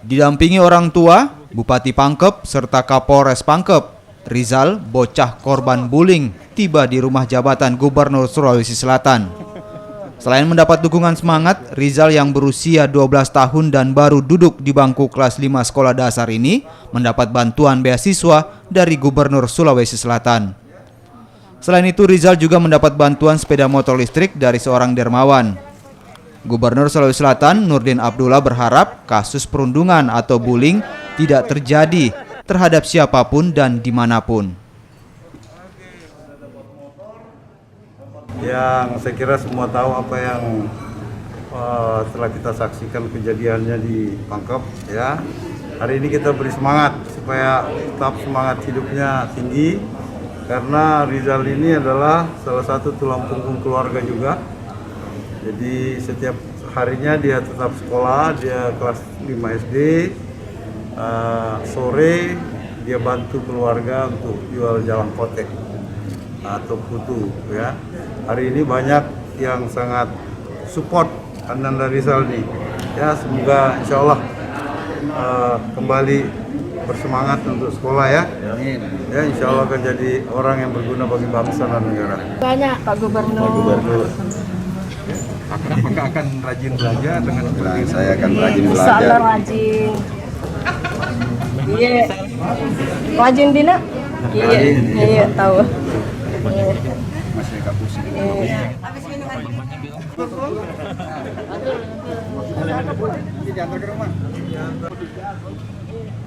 Didampingi orang tua, Bupati Pangkep, serta Kapolres Pangkep, Rizal, bocah korban bullying, tiba di rumah jabatan Gubernur Sulawesi Selatan. Selain mendapat dukungan semangat, Rizal yang berusia 12 tahun dan baru duduk di bangku kelas 5 sekolah dasar ini mendapat bantuan beasiswa dari Gubernur Sulawesi Selatan. Selain itu, Rizal juga mendapat bantuan sepeda motor listrik dari seorang dermawan. Gubernur Sulawesi Selatan, Nurdin Abdullah, berharap kasus perundungan atau bullying tidak terjadi terhadap siapapun dan dimanapun. Yang saya kira semua tahu apa yang telah kita saksikan kejadiannya di Pangkep, ya. Hari ini kita beri semangat supaya tetap semangat hidupnya tinggi, karena Rizal ini adalah salah satu tulang punggung keluarga juga. Jadi setiap harinya dia tetap sekolah, dia kelas 5 SD, sore dia bantu keluarga untuk jual jalan kotek atau putu, ya. Hari ini banyak yang sangat support Ananda Rizal nih, ya. Semoga insya Allah kembali bersemangat untuk sekolah, ya. Ya, insya Allah akan jadi orang yang berguna bagi bangsa dan negara. Banyak Pak Gubernur. Apakah akan rajin belajar dengan seperti ini? Saya akan rajin Insya belajar. Allah rajin. Iya. Rajin Dina? Iya, tahu. Masih kampus. Iya. Diantar ke rumah.